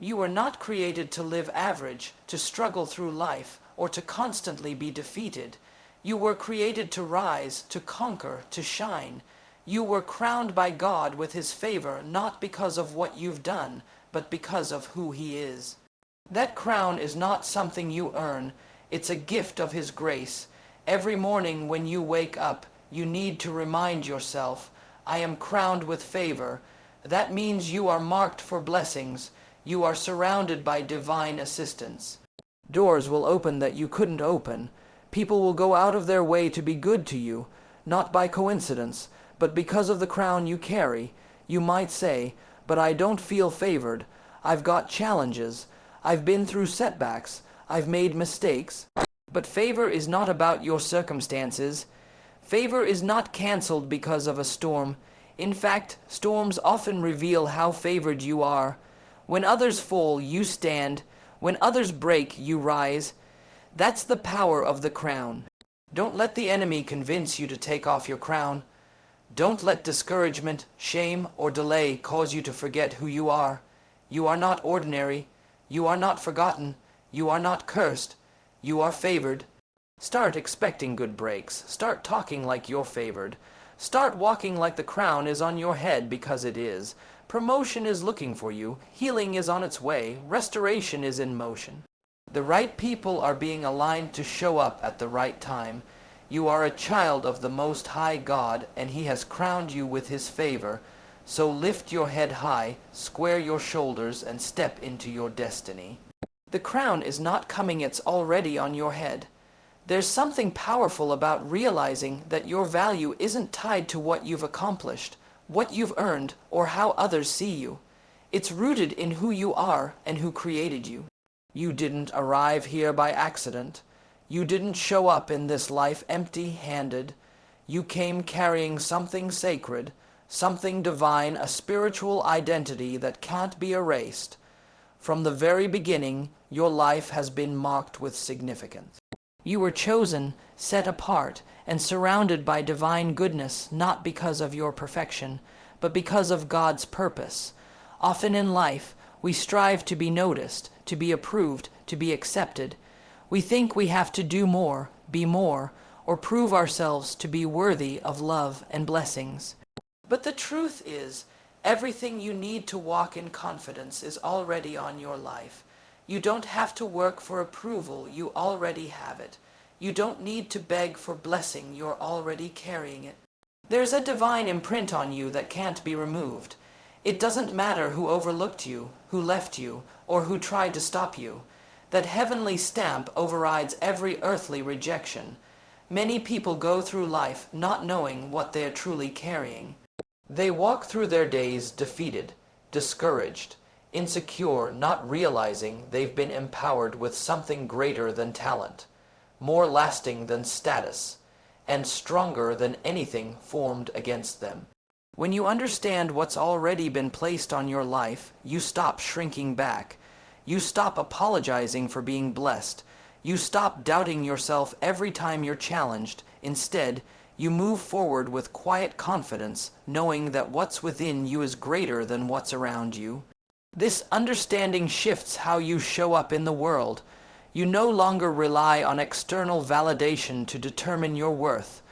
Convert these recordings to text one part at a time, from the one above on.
You were not created to live average, to struggle through life, or to constantly be defeated. You were created to rise, to conquer, to shine. You were crowned by God with His favor, not because of what you've done, but because of who He is. That crown is not something you earn. It's a gift of His grace. Every morning when you wake up, you need to remind yourself, I am crowned with favor. That means you are marked for blessings. You are surrounded by divine assistance. Doors will open that you couldn't open. People will go out of their way to be good to you, not by coincidence, but because of the crown you carry. You might say, but I don't feel favored. I've got challenges. I've been through setbacks. I've made mistakes. But favor is not about your circumstances. Favor is not canceled because of a storm. In fact, storms often reveal how favored you are. When others fall, you stand. When others break, you rise. That's the power of the crown. Don't let the enemy convince you to take off your crown. Don't let discouragement, shame, or delay cause you to forget who you are. You are not ordinary. You are not forgotten. You are not cursed. You are favored. Start expecting good breaks. Start talking like you're favored. Start walking like the crown is on your head, because it is. Promotion is looking for you. Healing is on its way. Restoration is in motion. The right people are being aligned to show up at the right time. You are a child of the Most High God, and He has crowned you with His favor. So lift your head high, square your shoulders, and step into your destiny. The crown is not coming, it's already on your head. There's something powerful about realizing that your value isn't tied to what you've accomplished, what you've earned, or how others see you. It's rooted in who you are and who created you. You didn't arrive here by accident. You didn't show up in this life empty-handed. You came carrying something sacred, something divine, a spiritual identity that can't be erased. From the very beginning, your life has been marked with significance. You were chosen, set apart, and surrounded by divine goodness, not because of your perfection, but because of God's purpose. Often in life, we strive to be noticed, to be approved, to be accepted. We think we have to do more, be more, or prove ourselves to be worthy of love and blessings. But the truth is, everything you need to walk in confidence is already on your life. You don't have to work for approval, you already have it. You don't need to beg for blessing, you're already carrying it. There's a divine imprint on you that can't be removed. It doesn't matter who overlooked you, who left you, or who tried to stop you. That heavenly stamp overrides every earthly rejection. Many people go through life not knowing what they're truly carrying. They walk through their days defeated, discouraged, insecure, not realizing they've been empowered with something greater than talent, more lasting than status, and stronger than anything formed against them. When you understand what's already been placed on your life, you stop shrinking back. You stop apologizing for being blessed. You stop doubting yourself every time you're challenged. Instead, you move forward with quiet confidence, knowing that what's within you is greater than what's around you. This understanding shifts how you show up in the world. You no longer rely on external validation to determine your worth.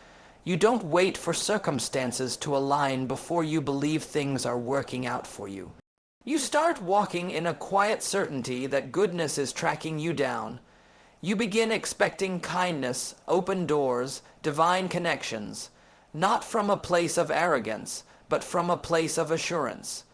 You don't wait for circumstances to align before you believe things are working out for you. You start walking in a quiet certainty that goodness is tracking you down. You begin expecting kindness, open doors, divine connections, not from a place of arrogance, but from a place of assurance.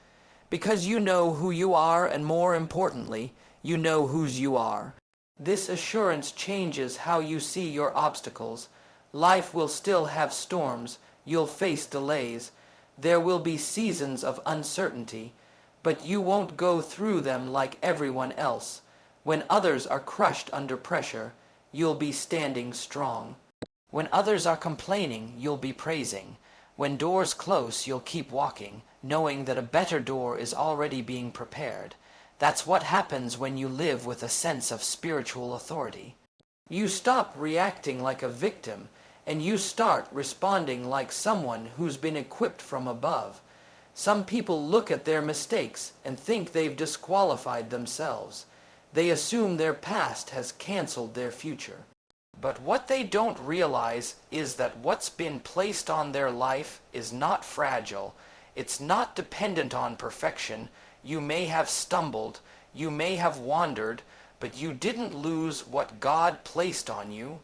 Because you know who you are, and more importantly, you know whose you are. This assurance changes how you see your obstacles. Life will still have storms, you'll face delays, there will be seasons of uncertainty, but you won't go through them like everyone else. When others are crushed under pressure, you'll be standing strong. When others are complaining, you'll be praising. When doors close, you'll keep walking, knowing that a better door is already being prepared. That's what happens when you live with a sense of spiritual authority. You stop reacting like a victim, and you start responding like someone who's been equipped from above. Some people look at their mistakes and think they've disqualified themselves. They assume their past has canceled their future. But what they don't realize is that what's been placed on their life is not fragile. It's not dependent on perfection. You may have stumbled, you may have wandered, but you didn't lose what God placed on you.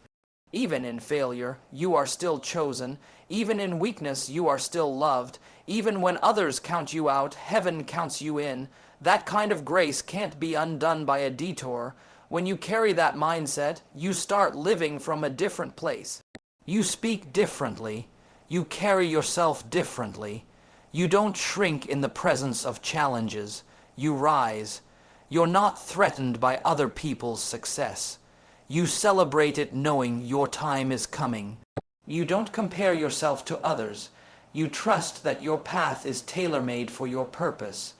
Even in failure, you are still chosen. Even in weakness, you are still loved. Even when others count you out, heaven counts you in. That kind of grace can't be undone by a detour. When you carry that mindset, you start living from a different place. You speak differently. You carry yourself differently. You don't shrink in the presence of challenges. You rise. You're not threatened by other people's success. You celebrate it knowing your time is coming. You don't compare yourself to others. You trust that your path is tailor-made for your purpose.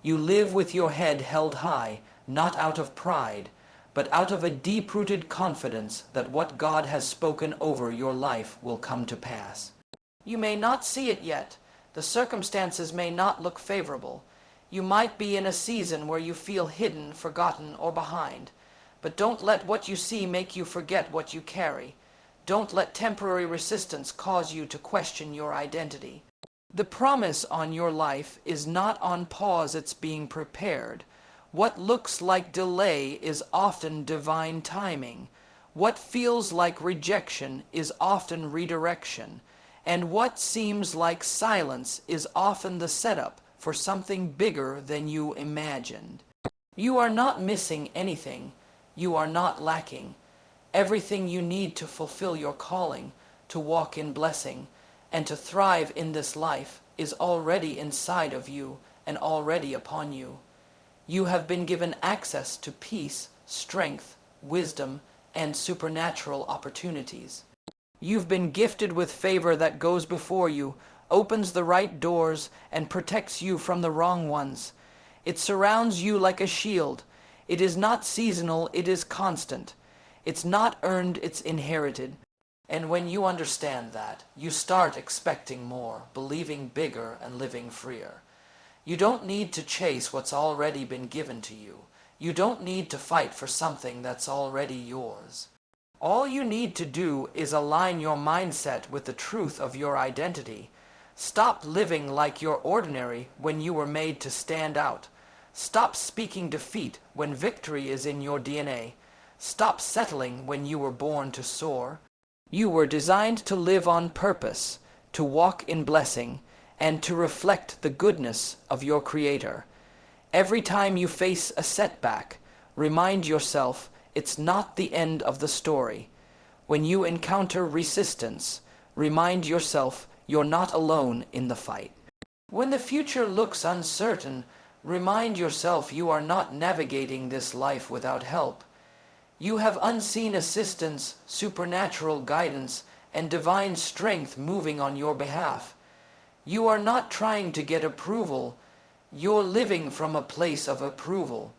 You live with your head held high, not out of pride, but out of a deep-rooted confidence that what God has spoken over your life will come to pass. You may not see it yet. The circumstances may not look favorable. You might be in a season where you feel hidden, forgotten, or behind. But don't let what you see make you forget what you carry. Don't let temporary resistance cause you to question your identity. The promise on your life is not on pause, it's being prepared. What looks like delay is often divine timing. What feels like rejection is often redirection. And what seems like silence is often the setup for something bigger than you imagined. You are not missing anything. You are not lacking. Everything you need to fulfill your calling, to walk in blessing, and to thrive in this life is already inside of you and already upon you. You have been given access to peace, strength, wisdom, and supernatural opportunities. You've been gifted with favor that goes before you, opens the right doors, and protects you from the wrong ones. It surrounds you like a shield. It is not seasonal, it is constant. It's not earned, it's inherited. And when you understand that, you start expecting more, believing bigger, and living freer. You don't need to chase what's already been given to you. You don't need to fight for something that's already yours. All you need to do is align your mindset with the truth of your identity. Stop living like you're ordinary when you were made to stand out. Stop speaking defeat when victory is in your DNA. Stop settling when you were born to soar. You were designed to live on purpose, to walk in blessing, and to reflect the goodness of your Creator. Every time you face a setback, remind yourself it's not the end of the story. When you encounter resistance, remind yourself you're not alone in the fight. When the future looks uncertain, remind yourself you are not navigating this life without help. You have unseen assistance, supernatural guidance, and divine strength moving on your behalf. You are not trying to get approval. You're living from a place of approval.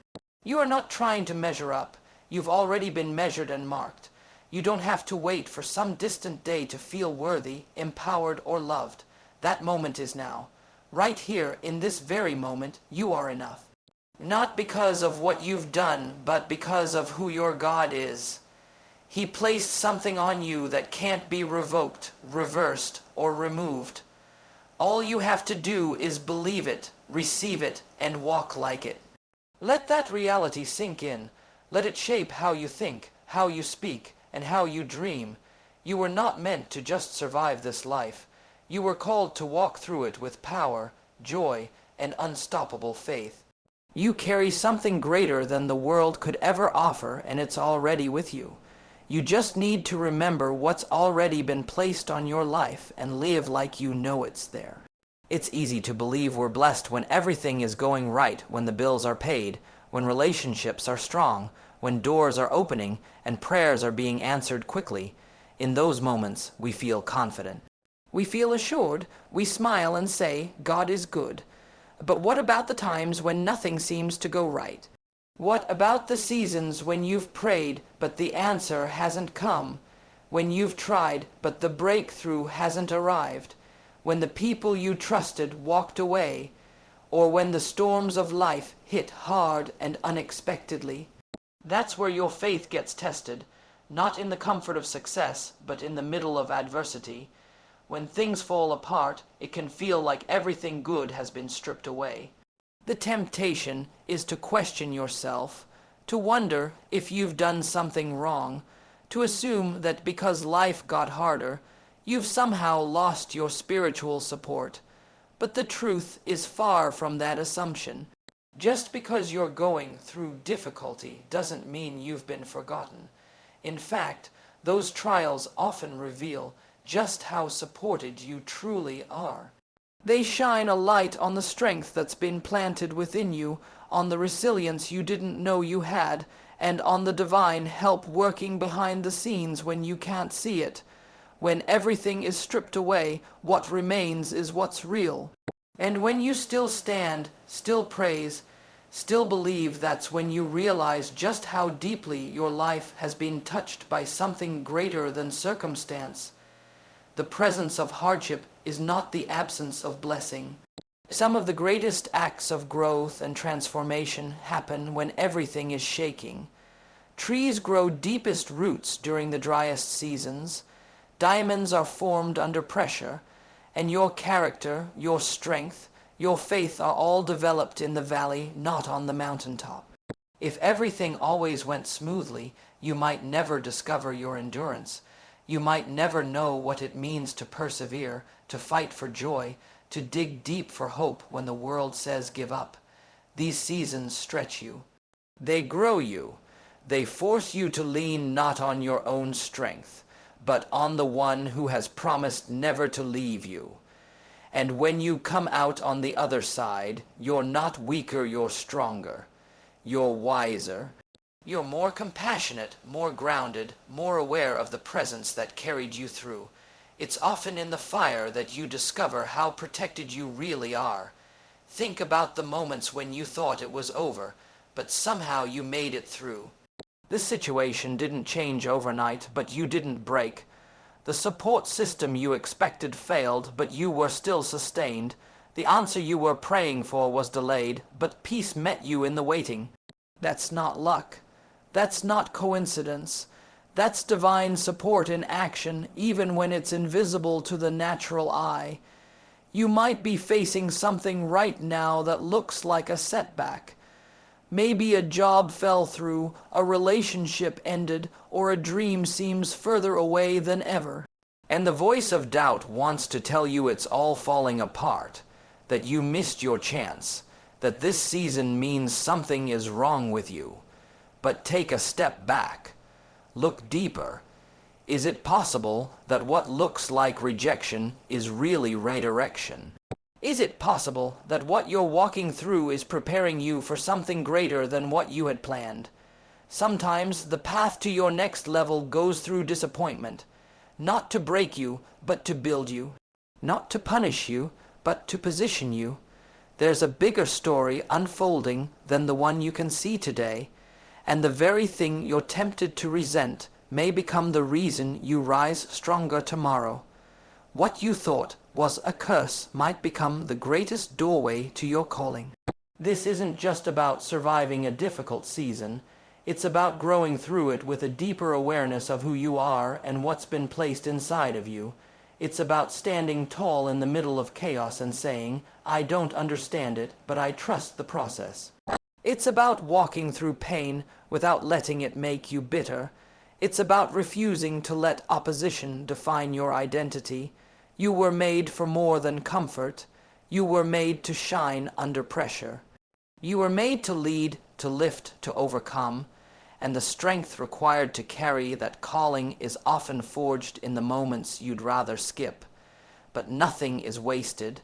You are not trying to measure up. You've already been measured and marked. You don't have to wait for some distant day to feel worthy, empowered, or loved. That moment is now. Right here, in this very moment, you are enough. Not because of what you've done, but because of who your God is. He placed something on you that can't be revoked, reversed, or removed. All you have to do is believe it, receive it, and walk like it. Let that reality sink in. Let it shape how you think, how you speak, and how you dream. You were not meant to just survive this life. You were called to walk through it with power, joy, and unstoppable faith. You carry something greater than the world could ever offer, and it's already with you. You just need to remember what's already been placed on your life and live like you know it's there. It's easy to believe we're blessed when everything is going right, when the bills are paid, when relationships are strong, when doors are opening, and prayers are being answered quickly. In those moments, we feel confident. We feel assured. We smile and say, God is good. But what about the times when nothing seems to go right? What about the seasons when you've prayed, but the answer hasn't come? When you've tried, but the breakthrough hasn't arrived? when the people you trusted walked away, or when the storms of life hit hard and unexpectedly. That's where your faith gets tested, not in the comfort of success, but in the middle of adversity. When things fall apart, it can feel like everything good has been stripped away. The temptation is to question yourself, to wonder if you've done something wrong, to assume that because life got harder, you've somehow lost your spiritual support. But the truth is far from that assumption. Just because you're going through difficulty doesn't mean you've been forgotten. In fact, those trials often reveal just how supported you truly are. They shine a light on the strength that's been planted within you, on the resilience you didn't know you had, and on the divine help working behind the scenes when you can't see it. When everything is stripped away, what remains is what's real. And when you still stand, still praise, still believe, that's when you realize just how deeply your life has been touched by something greater than circumstance. The presence of hardship is not the absence of blessing. Some of the greatest acts of growth and transformation happen when everything is shaking. Trees grow deepest roots during the driest seasons. Diamonds are formed under pressure, and your character, your strength, your faith are all developed in the valley, not on the mountaintop. If everything always went smoothly, you might never discover your endurance. You might never know what it means to persevere, to fight for joy, to dig deep for hope when the world says give up. These seasons stretch you. They grow you. They force you to lean not on your own strength, but on the one who has promised never to leave you. And when you come out on the other side, you're not weaker, you're stronger. You're wiser. You're more compassionate, more grounded, more aware of the presence that carried you through. It's often in the fire that you discover how protected you really are. Think about the moments when you thought it was over, but somehow you made it through. This situation didn't change overnight, but you didn't break. The support system you expected failed, but you were still sustained. The answer you were praying for was delayed, but peace met you in the waiting. That's not luck. That's not coincidence. That's divine support in action, even when it's invisible to the natural eye. You might be facing something right now that looks like a setback. Maybe a job fell through, a relationship ended, or a dream seems further away than ever. And the voice of doubt wants to tell you it's all falling apart, that you missed your chance, that this season means something is wrong with you. But take a step back. Look deeper. Is it possible that what looks like rejection is really redirection? Is it possible that what you're walking through is preparing you for something greater than what you had planned? Sometimes the path to your next level goes through disappointment, not to break you, but to build you, not to punish you, but to position you. There's a bigger story unfolding than the one you can see today, and the very thing you're tempted to resent may become the reason you rise stronger tomorrow. What you thought was a curse might become the greatest doorway to your calling. This isn't just about surviving a difficult season. It's about growing through it with a deeper awareness of who you are and what's been placed inside of you. It's about standing tall in the middle of chaos and saying, I don't understand it, but I trust the process. It's about walking through pain without letting it make you bitter. It's about refusing to let opposition define your identity. You were made for more than comfort. You were made to shine under pressure. You were made to lead, to lift, to overcome, and the strength required to carry that calling is often forged in the moments you'd rather skip. But nothing is wasted.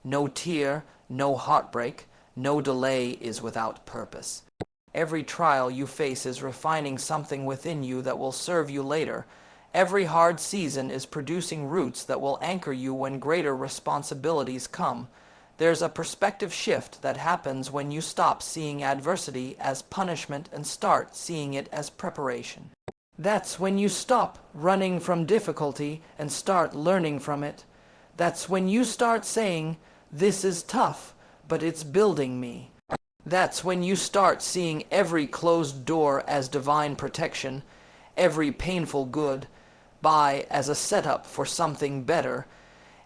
No tear, no heartbreak, no delay is without purpose. Every trial you face is refining something within you that will serve you later. Every hard season is producing roots that will anchor you when greater responsibilities come. There's a perspective shift that happens when you stop seeing adversity as punishment and start seeing it as preparation. That's when you stop running from difficulty and start learning from it. That's when you start saying, "This is tough, but it's building me." That's when you start seeing every closed door as divine protection, every painful goodbye as a setup for something better,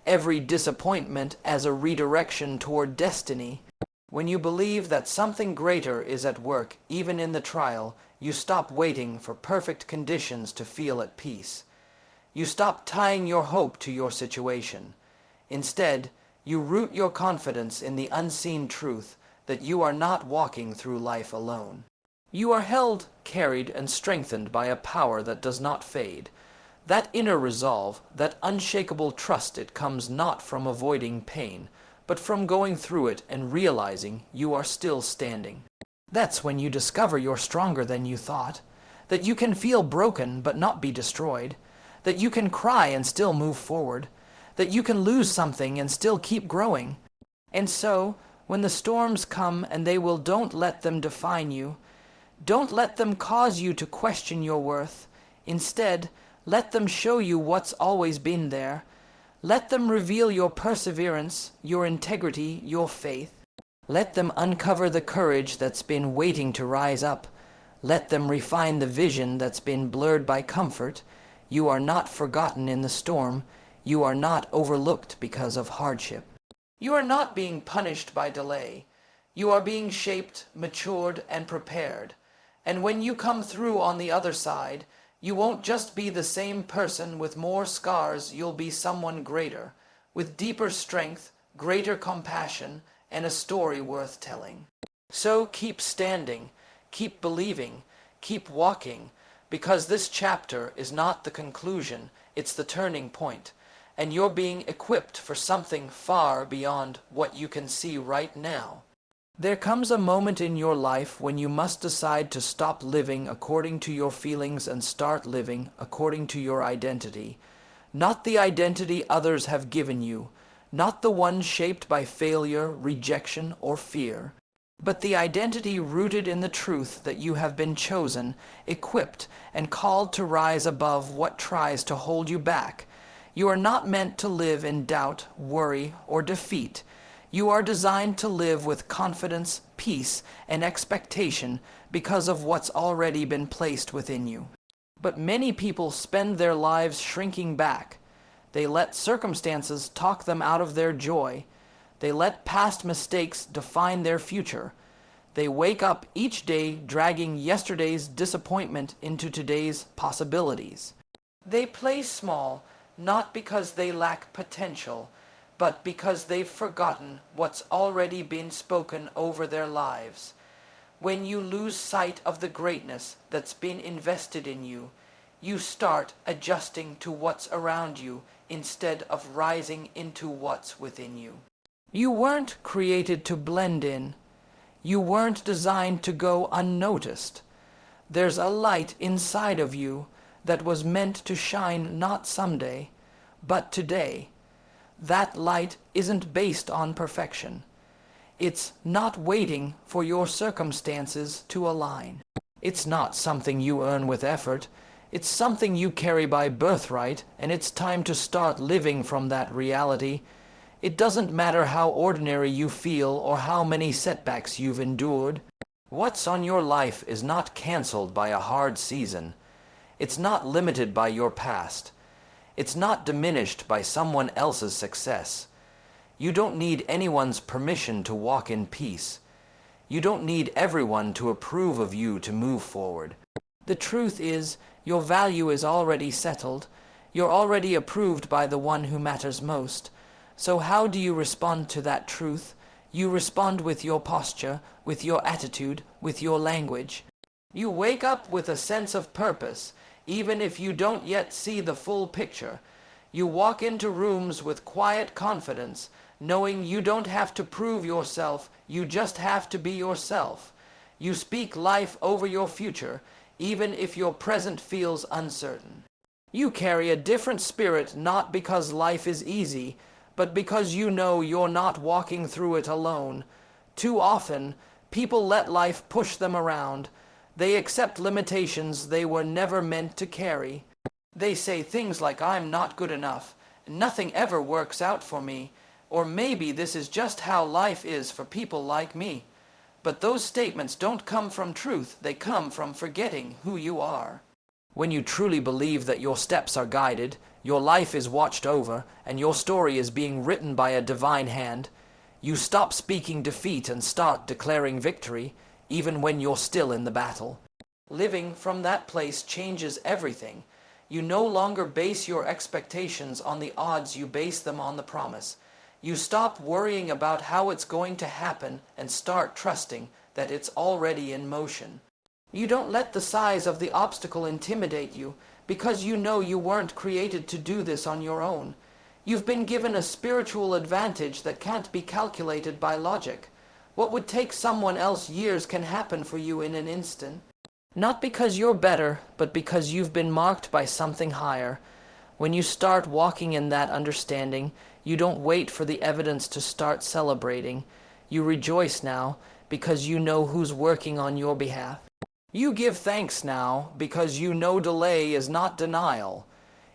every disappointment as a redirection toward destiny. When you believe that something greater is at work, even in the trial, you stop waiting for perfect conditions to feel at peace. You stop tying your hope to your situation. Instead, you root your confidence in the unseen truth that you are not walking through life alone. You are held, carried, and strengthened by a power that does not fade. That inner resolve, that unshakable trust, it comes not from avoiding pain, but from going through it and realizing you are still standing. That's when you discover you're stronger than you thought, that you can feel broken but not be destroyed, that you can cry and still move forward, that you can lose something and still keep growing. And so, when the storms come, and they will, don't let them define you. Don't let them cause you to question your worth. Instead, let them show you what's always been there. Let them reveal your perseverance, your integrity, your faith. Let them uncover the courage that's been waiting to rise up. Let them refine the vision that's been blurred by comfort. You are not forgotten in the storm. You are not overlooked because of hardship. You are not being punished by delay. You are being shaped, matured, and prepared. And when you come through on the other side, you won't just be the same person with more scars. You'll be someone greater, with deeper strength, greater compassion, and a story worth telling. So keep standing, keep believing, keep walking, because this chapter is not the conclusion, it's the turning point. And you're being equipped for something far beyond what you can see right now. There comes a moment in your life when you must decide to stop living according to your feelings and start living according to your identity. Not the identity others have given you, not the one shaped by failure, rejection, or fear, but the identity rooted in the truth that you have been chosen, equipped, and called to rise above what tries to hold you back. You are not meant to live in doubt, worry, or defeat. You are designed to live with confidence, peace, and expectation because of what's already been placed within you. But many people spend their lives shrinking back. They let circumstances talk them out of their joy. They let past mistakes define their future. They wake up each day dragging yesterday's disappointment into today's possibilities. They play small, not because they lack potential, but because they've forgotten what's already been spoken over their lives. When you lose sight of the greatness that's been invested in you, you start adjusting to what's around you instead of rising into what's within you. You weren't created to blend in. You weren't designed to go unnoticed. There's a light inside of you that was meant to shine not someday, but today. That light isn't based on perfection. It's not waiting for your circumstances to align. It's not something you earn with effort. It's something you carry by birthright, and it's time to start living from that reality. It doesn't matter how ordinary you feel or how many setbacks you've endured. What's on your life is not canceled by a hard season. It's not limited by your past. It's not diminished by someone else's success. You don't need anyone's permission to walk in peace. You don't need everyone to approve of you to move forward. The truth is, your value is already settled. You're already approved by the one who matters most. So how do you respond to that truth? You respond with your posture, with your attitude, with your language. You wake up with a sense of purpose, even if you don't yet see the full picture. You walk into rooms with quiet confidence, knowing you don't have to prove yourself, you just have to be yourself. You speak life over your future, even if your present feels uncertain. You carry a different spirit not because life is easy, but because you know you're not walking through it alone. Too often, people let life push them around. They accept limitations they were never meant to carry. They say things like, "I'm not good enough," Nothing ever works out for me, or maybe this is just how life is for people like me. But those statements don't come from truth, they come from forgetting who you are. When you truly believe that your steps are guided, your life is watched over, and your story is being written by a divine hand, you stop speaking defeat and start declaring victory, even when you're still in the battle. Living from that place changes everything. You no longer base your expectations on the odds, you base them on the promise. You stop worrying about how it's going to happen and start trusting that it's already in motion. You don't let the size of the obstacle intimidate you, because you know you weren't created to do this on your own. You've been given a spiritual advantage that can't be calculated by logic. What would take someone else years can happen for you in an instant. Not because you're better, but because you've been marked by something higher. When you start walking in that understanding, you don't wait for the evidence to start celebrating. You rejoice now because you know who's working on your behalf. You give thanks now because you know delay is not denial.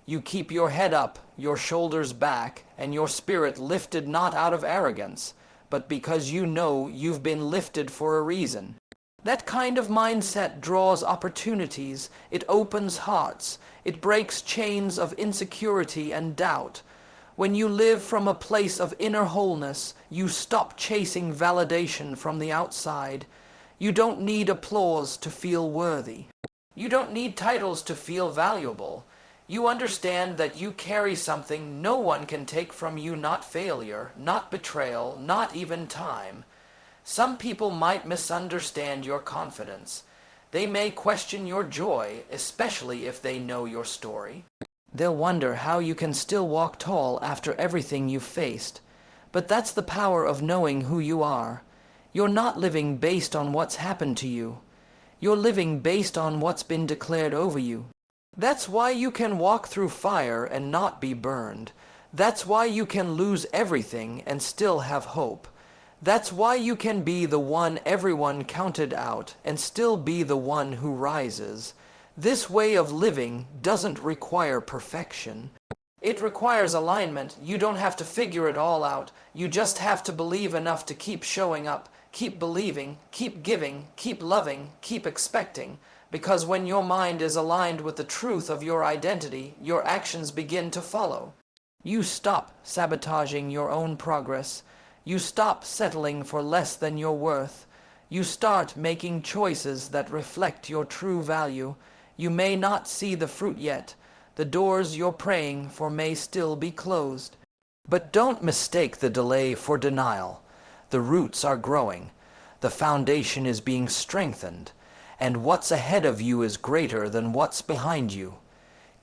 You keep your head up, your shoulders back, and your spirit lifted not out of arrogance, but because you know you've been lifted for a reason. That kind of mindset draws opportunities, it opens hearts, it breaks chains of insecurity and doubt. When you live from a place of inner wholeness, you stop chasing validation from the outside. You don't need applause to feel worthy. You don't need titles to feel valuable. You understand that you carry something no one can take from you, not failure, not betrayal, not even time. Some people might misunderstand your confidence. They may question your joy, especially if they know your story. They'll wonder how you can still walk tall after everything you've faced. But that's the power of knowing who you are. You're not living based on what's happened to you. You're living based on what's been declared over you. That's why you can walk through fire and not be burned. That's why you can lose everything and still have hope. That's why you can be the one everyone counted out and still be the one who rises. This way of living doesn't require perfection. It requires alignment. You don't have to figure it all out. You just have to believe enough to keep showing up, keep believing, keep giving, keep loving, keep expecting. Because when your mind is aligned with the truth of your identity, your actions begin to follow. You stop sabotaging your own progress. You stop settling for less than your worth. You start making choices that reflect your true value. You may not see the fruit yet. The doors you're praying for may still be closed. But don't mistake the delay for denial. The roots are growing. The foundation is being strengthened. And what's ahead of you is greater than what's behind you.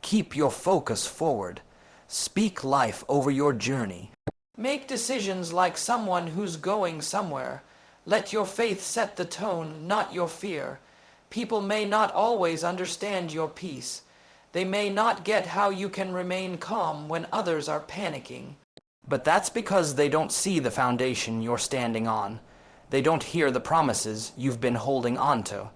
Keep your focus forward. Speak life over your journey. Make decisions like someone who's going somewhere. Let your faith set the tone, not your fear. People may not always understand your peace. They may not get how you can remain calm when others are panicking. But that's because they don't see the foundation you're standing on. They don't hear the promises you've been holding on to.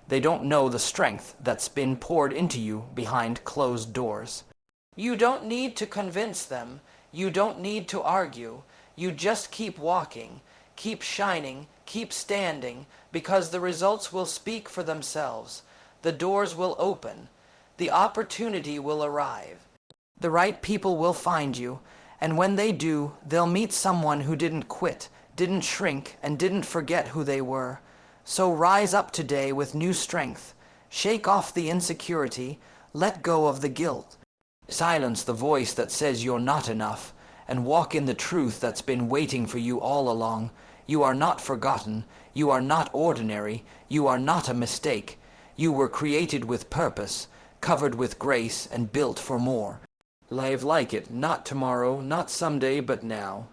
They don't know the strength that's been poured into you behind closed doors. You don't need to convince them. You don't need to argue. You just keep walking, keep shining, keep standing, because the results will speak for themselves. The doors will open. The opportunity will arrive. The right people will find you, and when they do, they'll meet someone who didn't quit, didn't shrink, and didn't forget who they were. So rise up today with new strength. Shake off the insecurity. Let go of the guilt. Silence the voice that says you're not enough, and walk in the truth that's been waiting for you all along. You are not forgotten. You are not ordinary. You are not a mistake. You were created with purpose, covered with grace, and built for more. Live like it, not tomorrow, not someday, but now.